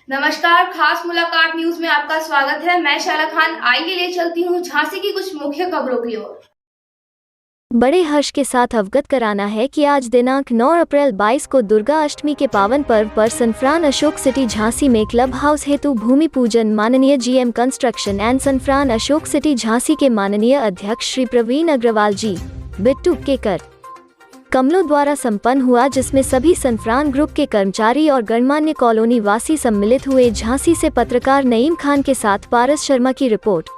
नमस्कार, खास मुलाकात न्यूज में आपका स्वागत है। मैं शैला खान। आइए ले चलती हूँ झांसी की कुछ मुख्य खबरों की ओर। बड़े हर्ष के साथ अवगत कराना है कि आज दिनांक 9 अप्रैल 22 को दुर्गा अष्टमी के पावन पर्व पर सनफ्रान अशोक सिटी झांसी में क्लब हाउस हेतु भूमि पूजन माननीय जीएम कंस्ट्रक्शन एंड सनफ्रान अशोक सिटी झांसी के माननीय अध्यक्ष श्री प्रवीण अग्रवाल जी बिट्टू केकर कमलों द्वारा संपन्न हुआ, जिसमें सभी सनफ्रान ग्रुप के कर्मचारी और गणमान्य कॉलोनी वासी सम्मिलित हुए। झांसी से पत्रकार नईम खान के साथ पारस शर्मा की रिपोर्ट।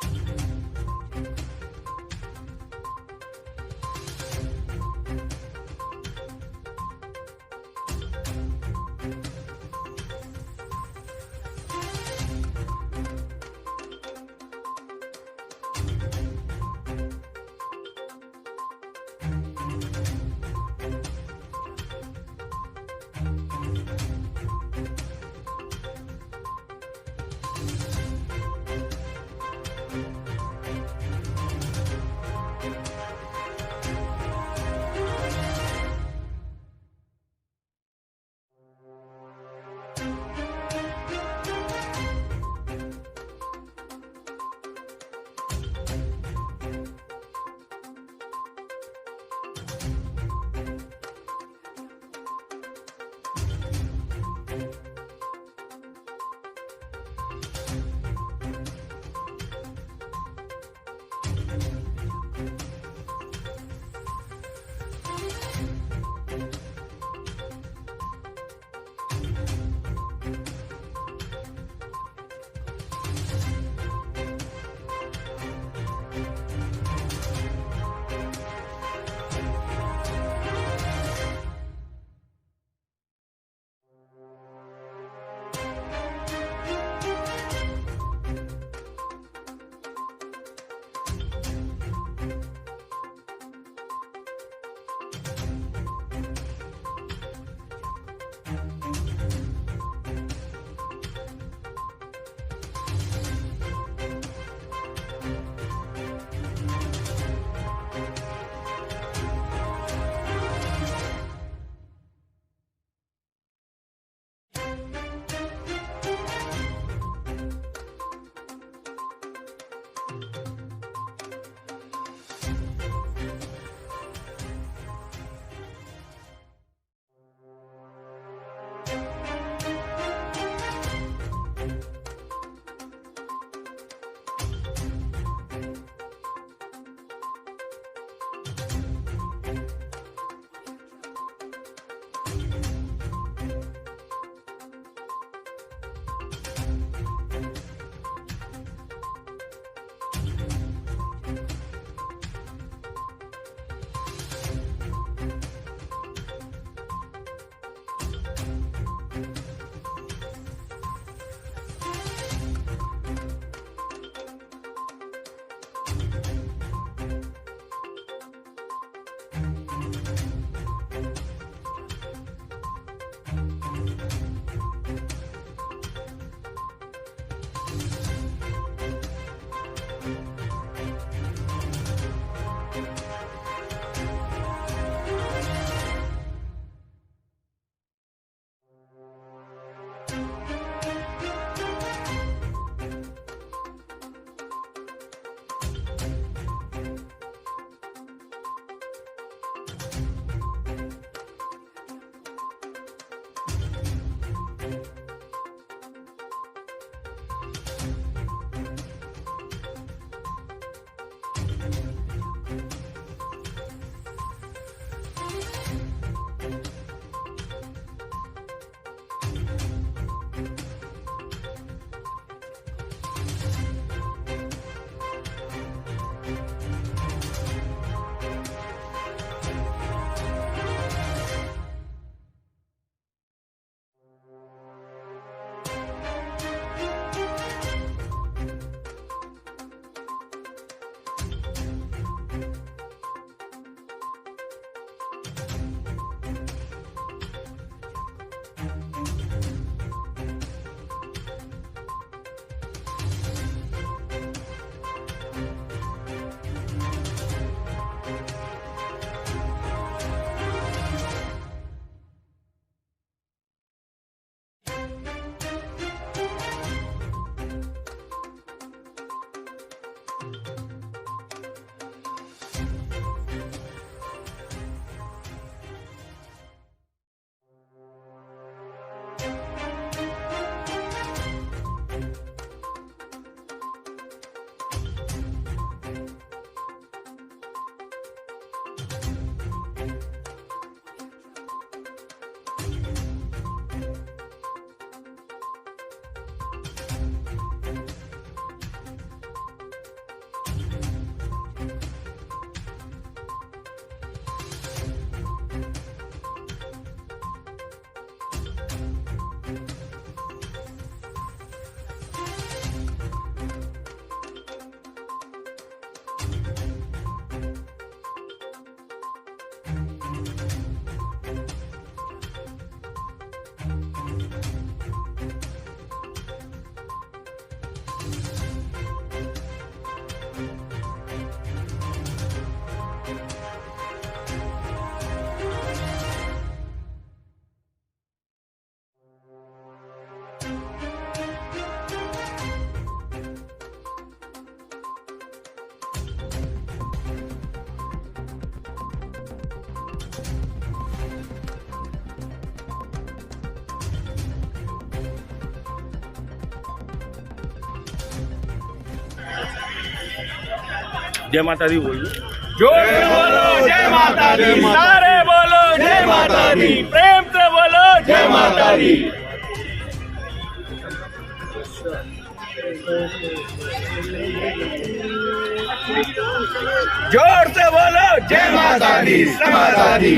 जय माता दी बोलिए। जोर से बोलो जय माता दी, सारे बोलो जय माता दी, प्रेम से बोलो जय माता दी। जोर से बोलो जय माता दी, माता दी।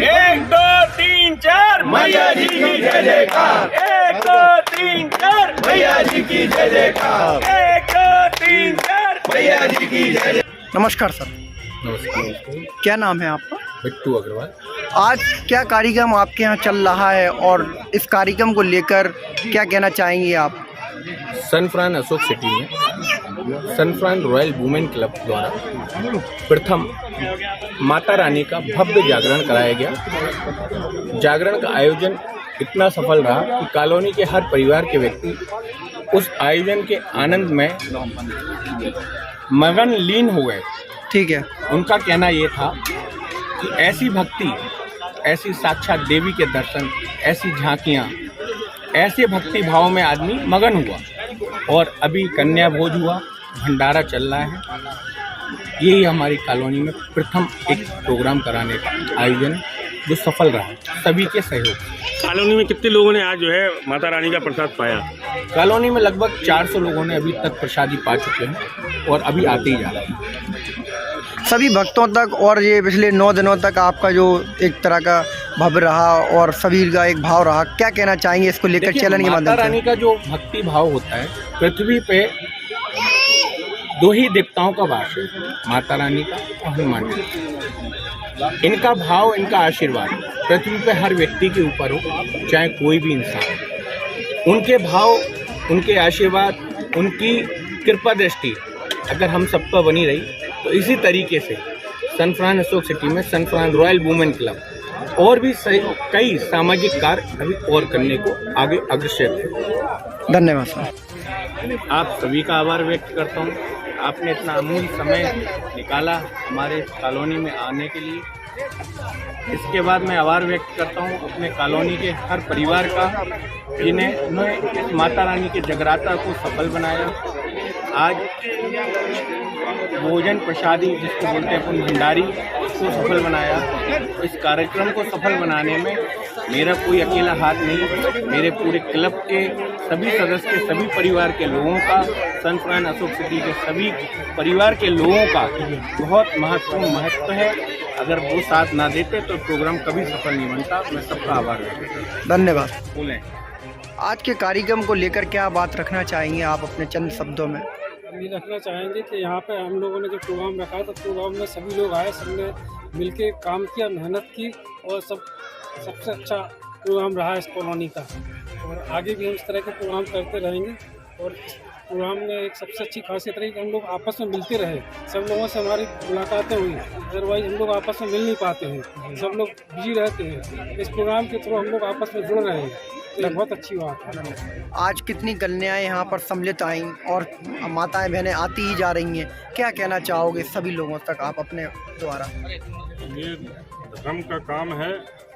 1 2 3 4 मैया जी की जय जयकार। 1 2 3 4 मैया जी की जय जयकार। 1 2 3 4 मैया जी की जय। नमस्कार सर। नमस्कार। क्या नाम है आपका? बिट्टू अग्रवाल। आज क्या कार्यक्रम आपके यहाँ चल रहा है और इस कार्यक्रम को लेकर क्या कहना चाहेंगे आप? सनफ्रान अशोक सिटी में सनफ्रान रॉयल वुमेन क्लब द्वारा प्रथम माता रानी का भव्य जागरण कराया गया। जागरण का आयोजन इतना सफल रहा कि कॉलोनी के हर परिवार के व्यक्ति उस आयोजन के आनंद में मगन लीन हो गए। ठीक है। उनका कहना ये था कि ऐसी भक्ति, ऐसी साक्षात देवी के दर्शन, ऐसी झांकियाँ, ऐसे भक्ति भाव में आदमी मगन हुआ। और अभी कन्या भोज हुआ, भंडारा चल रहा है। यही हमारी कॉलोनी में प्रथम एक प्रोग्राम कराने का आयोजन जो सफल रहा, सभी के सहयोग। कॉलोनी में कितने लोगों ने आज जो है माता रानी का प्रसाद पाया? कॉलोनी में लगभग 400 लोगों ने अभी तक प्रसादी पा चुके हैं और अभी आते ही जा रहे हैं। सभी भक्तों तक और ये पिछले 9 दिनों तक आपका जो एक तरह का भव्य रहा और सभी का एक भाव रहा, क्या कहना चाहेंगे इसको लेकर चैनल के माध्यम से? माता रानी का जो भक्ति भाव होता है, पृथ्वी पे 2 ही देवताओं का वास है, माता रानी का और हनुमान जी का। इनका भाव, इनका आशीर्वाद पृथ्वी पे हर व्यक्ति के ऊपर हो, चाहे कोई भी इंसान। उनके भाव, उनके आशीर्वाद, उनकी कृपा दृष्टि अगर हम सब पर बनी रही तो इसी तरीके से सनफ्रान अशोक सिटी में सनफ्रान रॉयल वुमेन क्लब और भी कई सामाजिक कार्य अभी और करने को आगे अग्रसर है। धन्यवाद सर। आप सभी का आभार व्यक्त करता हूँ। आपने इतना अमूल्य समय निकाला हमारे कॉलोनी में आने के लिए। इसके बाद मैं आभार व्यक्त करता हूँ अपने कॉलोनी के हर परिवार का, जिन्हें इस माता रानी के जगराता को सफल बनाया। आज भोजन प्रसादी जिसको बोलते हैं अपन भंडारी, उसको सफल बनाया। इस कार्यक्रम को सफल बनाने में मेरा कोई अकेला हाथ नहीं, मेरे पूरे क्लब के सभी सदस्य के, सभी परिवार के लोगों का, सनफ्रान अशोक सिटी के सभी परिवार के लोगों का बहुत महत्वपूर्ण महत्व है। अगर वो साथ ना देते तो प्रोग्राम कभी सफल नहीं बनता। मैं सबका आभार व्यक्त करता हूँ। धन्यवाद। बोलें। आज के कार्यक्रम को लेकर क्या बात रखना चाहेंगे आप अपने चंद शब्दों में? हम ये रखना चाहेंगे कि यहाँ पे हम लोगों ने जो प्रोग्राम रखा तो प्रोग्राम में सभी लोग आए, सबने मिलके काम किया, मेहनत की और सबसे अच्छा प्रोग्राम रहा इस कॉलोनी का। और आगे भी हम इस तरह के प्रोग्राम करते रहेंगे। और इस प्रोग्राम में एक सबसे अच्छी खासियत रही कि हम लोग आपस में मिलते रहे, सब लोगों से हमारी मुलाकातें हुई। अदरवाइज हम लोग आपस में मिल नहीं पाते हैं, सब लोग बिजी रहते हैं। इस प्रोग्राम के थ्रू हम लोग आपस में जुड़ रहे हैं, ये बहुत अच्छी बात है। आज कितनी कन्याएं यहाँ पर सम्मिलित आईं और माताएं बहनें आती ही जा रही हैं, क्या कहना चाहोगे सभी लोगों तक आप अपने द्वारा? ये धर्म का काम है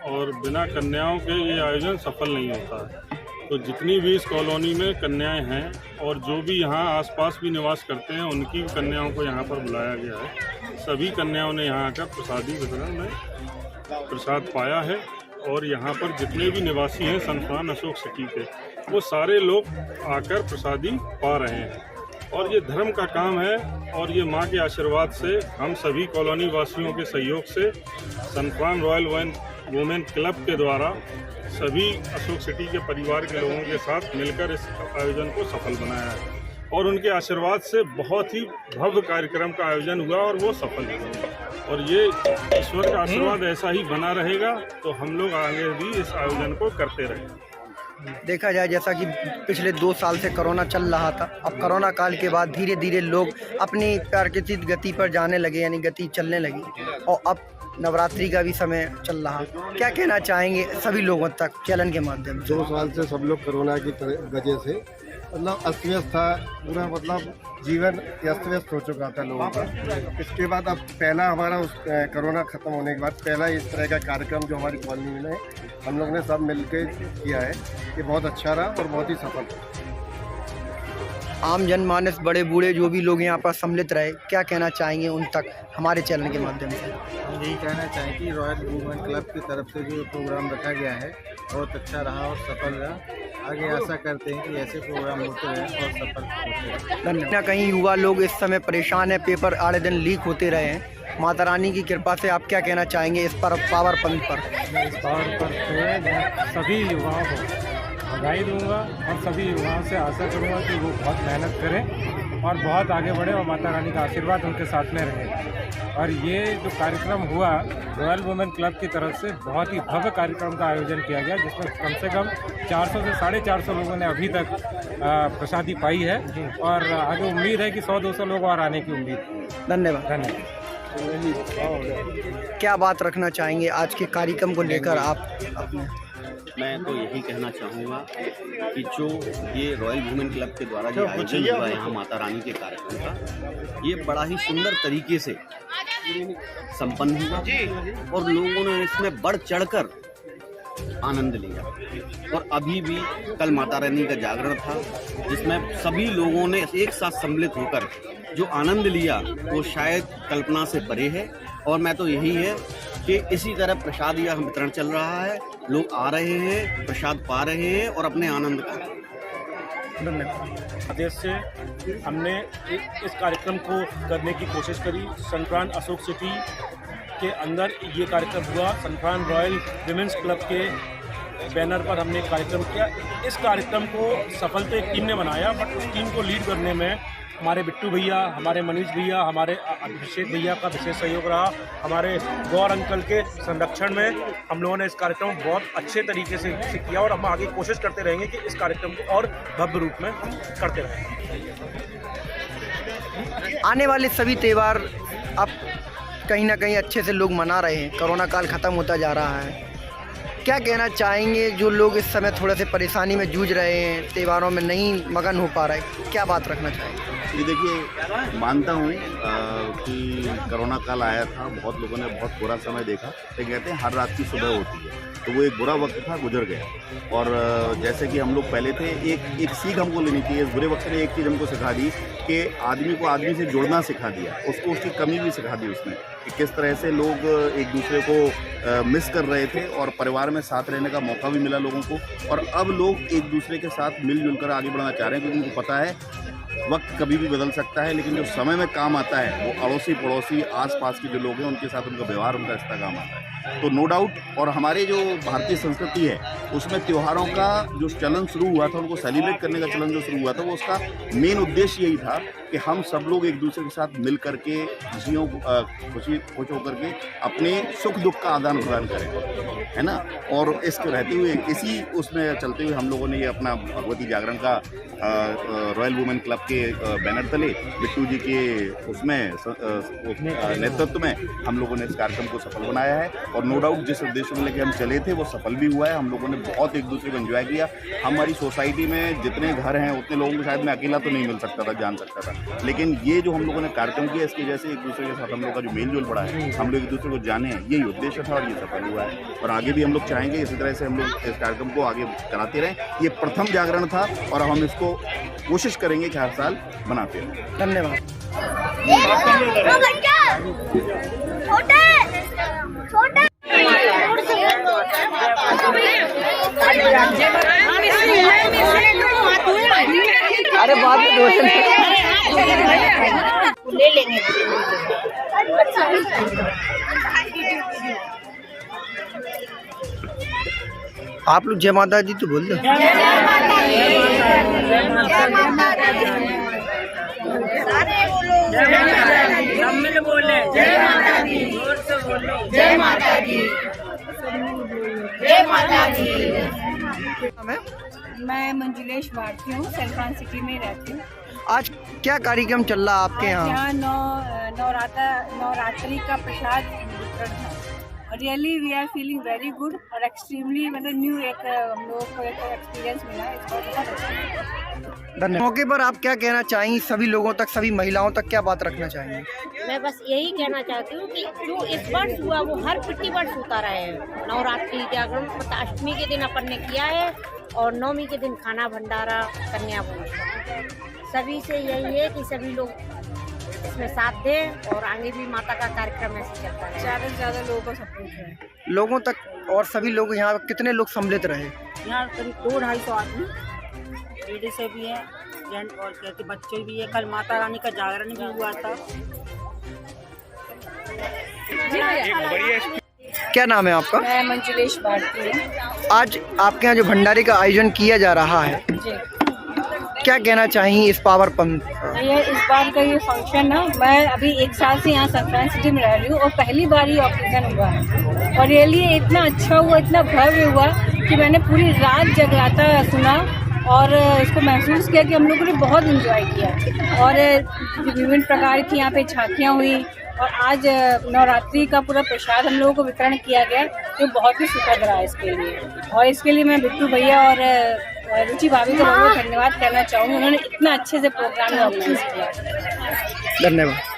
और बिना कन्याओं के ये आयोजन सफल नहीं होता है। तो जितनी भी इस कॉलोनी में कन्याएं हैं और जो भी यहाँ आसपास भी निवास करते हैं, उनकी कन्याओं को यहाँ पर बुलाया गया है। सभी कन्याओं ने यहाँ आकर प्रसादी वितरण में प्रसाद पाया है। और यहाँ पर जितने भी निवासी हैं सनफ्रान अशोक सिटी के, वो सारे लोग आकर प्रसादी पा रहे हैं। और ये धर्म का काम है और ये माँ के आशीर्वाद से हम सभी कॉलोनी वासियों के सहयोग से सनफ्रान रॉयल वुमेन क्लब के द्वारा सभी अशोक सिटी के परिवार के लोगों के साथ मिलकर इस आयोजन को सफल बनाया है। और उनके आशीर्वाद से बहुत ही भव्य कार्यक्रम का आयोजन हुआ और वो सफल हुआ। और ये ईश्वर का आशीर्वाद ऐसा ही बना रहेगा तो हम लोग आगे भी इस आयोजन को करते रहेंगे। देखा जाए जैसा कि पिछले 2 साल से कोरोना चल रहा था, अब कोरोना काल के बाद धीरे धीरे लोग अपनी प्राकृतिक गति पर जाने लगे, यानी गति चलने लगी। और अब नवरात्रि का भी समय चल रहा, क्या कहना चाहेंगे सभी लोगों तक चैनल के माध्यम से? 2 साल से सब लोग कोरोना की वजह से मतलब अस्त व्यस्त था, पूरा मतलब जीवन अस्त व्यस्त हो चुका था लोगों का। इसके बाद अब पहला हमारा कोरोना ख़त्म होने के बाद पहला इस तरह का कार्यक्रम जो हमारी कॉलोनी में हम लोग ने सब मिलकर किया है, ये बहुत अच्छा रहा और बहुत ही सफल रहा। आम जनमानस, बड़े बूढ़े जो भी लोग यहाँ पर सम्मिलित रहे, क्या कहना चाहेंगे उन तक हमारे चैनल के माध्यम से? हम यही कहना चाहें कि रॉयल वुमेन क्लब की तरफ से जो प्रोग्राम रखा गया है बहुत अच्छा रहा और सफल रहा। आगे आशा करते हैं कि ऐसे प्रोग्राम होते रहें और सफल होते रहें। धन्यवाद। कहीं युवा लोग इस समय परेशान है, पेपर आए दिन लीक होते रहे हैं, माता रानी की कृपा से आप क्या कहना चाहेंगे इस पर पावर पंथ पर? इस पावर पर मैं सभी युवाओं को बधाई दूंगा और सभी युवाओं से आशा करूंगा कि वो बहुत मेहनत करें और बहुत आगे बढ़े और माता रानी का आशीर्वाद उनके साथ में रहे। और ये जो कार्यक्रम हुआ रॉयल वुमेन क्लब की तरफ से, बहुत ही भव्य कार्यक्रम का आयोजन किया गया, जिसमें कम से कम 400 से 450 लोगों ने अभी तक प्रसादी पाई है और आगे उम्मीद है कि 100-200 लोग और आने की उम्मीद है। धन्यवाद। धन्यवाद। क्या बात रखना चाहेंगे आज के कार्यक्रम को लेकर आप अपने? मैं तो यही कहना चाहूँगा कि जो ये रॉयल वुमेन क्लब के द्वारा जो आयोजन हुआ है यहाँ माता रानी के कार्यक्रम का, ये बड़ा ही सुंदर तरीके से संपन्न हुआ और लोगों ने इसमें बढ़ चढ़कर आनंद लिया। और अभी भी कल माता रानी का जागरण था जिसमें सभी लोगों ने एक साथ सम्मिलित होकर जो आनंद लिया वो शायद कल्पना से परे है। और मैं तो यही है कि इसी तरह प्रसाद या वितरण चल रहा है, लोग आ रहे हैं, प्रसाद पा रहे हैं और अपने आनंद का आदेश से हमने इस कार्यक्रम को करने की कोशिश करी। सनफ्रान अशोक सिटी के अंदर ये कार्यक्रम हुआ। सनफ्रान रॉयल विमेंस क्लब के बैनर पर हमने कार्यक्रम किया। इस कार्यक्रम को सफलता एक टीम ने बनाया, बट उस टीम को लीड करने में हमारे बिट्टू भैया, हमारे मनीष भैया, हमारे अभिषेक भैया का विशेष सहयोग रहा। हमारे गौर अंकल के संरक्षण में हम लोगों ने इस कार्यक्रम को बहुत अच्छे तरीके से किया और हम आगे कोशिश करते रहेंगे कि इस कार्यक्रम को और भव्य रूप में हम करते रहें। आने वाले सभी त्यौहार अब कहीं ना कहीं अच्छे से लोग मना रहे हैं, कोरोना काल ख़त्म होता जा रहा है, क्या कहना चाहेंगे जो लोग इस समय थोड़े से परेशानी में जूझ रहे हैं, त्योहारों में नहीं मगन हो पा रहे, क्या बात रखना चाहेंगे? ये देखिए, मानता हूँ कि कोरोना काल आया था, बहुत लोगों ने बहुत बुरा समय देखा, तो कहते हैं हर रात की सुबह होती है, तो वो एक बुरा वक्त था, गुजर गया। और जैसे कि हम लोग पहले थे, एक सीख हमको लेनी चाहिए। इस बुरे वक्त ने एक चीज़ हमको सिखा दी कि आदमी को आदमी से जुड़ना सिखा दिया, उसको उसकी कमी भी सिखा दी उसने, कि किस तरह से लोग एक दूसरे को मिस कर रहे थे और परिवार में साथ रहने का मौका भी मिला लोगों को। और अब लोग एक दूसरे के साथ मिलजुल कर आगे बढ़ना चाह रहे हैं, क्योंकि उनको पता है वक्त कभी भी बदल सकता है, लेकिन जो समय में काम आता है वो अड़ोसी पड़ोसी आसपास के जो लोग हैं उनके साथ उनका व्यवहार, उनका रिश्ता काम आता है। तो नो डाउट, और हमारे जो भारतीय संस्कृति है उसमें त्योहारों का जो चलन शुरू हुआ था, उनको सेलिब्रेट करने का चलन जो शुरू हुआ था, वो उसका मेन उद्देश्य यही था कि हम सब लोग एक दूसरे के साथ मिल करके खुशियों खुश होकर के अपने सुख दुख का आदान प्रदान करें, है ना। और इसके रहते हुए इसी उसमें चलते हुए हम लोगों ने ये अपना भगवती जागरण का रॉयल वुमेन क्लब के बैनर तले बिट्टू जी के उसमें नेतृत्व में हम लोगों ने इस कार्यक्रम को सफल बनाया है। और नो डाउट जिस उद्देश्य को लेकर हम चले थे वो सफल भी हुआ है। हम लोगों ने बहुत एक दूसरे को एंजॉय किया। हमारी सोसाइटी में जितने घर हैं उतने लोगों को शायद मैं अकेला तो नहीं मिल सकता था, जान सकता था, लेकिन ये जो हम लोगों ने कार्यक्रम किया इसकी वजह से एक दूसरे के साथ हम लोग का जो मेल जोल बढ़ा है, हम लोग एक दूसरे को जाने हैं, यही उद्देश्य था और ये सफल हुआ है। और आगे भी हम लोग चाहेंगे इसी तरह से हम लोग इस कार्यक्रम को आगे कराते रहें। ये प्रथम जागरण था और हम इसको कोशिश करेंगे कि हर साल बनाते रहें। धन्यवाद। अरे बात ले लेंगे। आप लोग जय माता दी तो बोल दो। बोले जय माता दी, जोर से बोलो जय माता दी, जय माता दी। मैं मंजुलेश भारती हूँ, सनफ्रान सिटी में रहती हूँ। आज क्या कार्यक्रम चल रहा है आपके यहाँ? यहाँ नवरात्रि का प्रसाद वितरण है। Really we are feeling very good और एक्सट्रीमली मतलब न्यू एक हम लोग को एक एक्सपीरियंस मिला है, इसका बहुत अच्छा है। धन्यवाद। मौके पर आप क्या कहना चाहेंगी, सभी लोगों तक, सभी महिलाओं तक क्या बात रखना चाहेंगी? मैं बस यही कहना चाहती हूँ कि जो इस वर्ष हुआ वो हर प्रति वर्ष होता रहे। नवरात्रि जागरण अष्टमी के दिन अपन ने किया है और नवमी के दिन खाना भंडारा कन्या भोज। सभी से यही है कि सभी लोग इसमें साथ दें और आगे भी माता का कार्यक्रम ऐसे चलता है। ज़्यादा से ज़्यादा लोगों को सपोर्ट करें। लोगों तक और सभी लोग यहाँ कितने लोग सम्मिलित रहे? यहाँ करीब 200-250 आदमी लेडीज से भी है, जेंट और कहते बच्चे भी है। कल माता रानी का जागरण भी हुआ था। क्या नाम है आपका? मैं मंजुलेश भारती हूँ। आज आपके यहाँ जो भंडारे का आयोजन किया जा रहा है, जी, क्या कहना चाहेंगी इस पावर पंप? ये इस बार का ये फंक्शन ना, मैं अभी 1 साल से यहाँ सनफ्रान सिटी में रह रही हूँ और पहली बार ये ऑकेजन हुआ है और रियली इतना अच्छा हुआ, इतना भव्य हुआ कि मैंने पूरी रात जगराता सुना और इसको महसूस किया कि हम लोगों ने बहुत एंजॉय किया। और विभिन्न प्रकार की यहाँ पे झांकियाँ हुई और आज नवरात्रि का पूरा प्रसाद हम लोगों को वितरण किया गया, जो बहुत ही सुखद रहा इसके लिए। और इसके लिए मैं बिट्टू भैया और रुचि भाभी को बहुत धन्यवाद करना चाहूँगी, उन्होंने इतना अच्छे से प्रोग्राम ऑर्गेनाइज किया। धन्यवाद।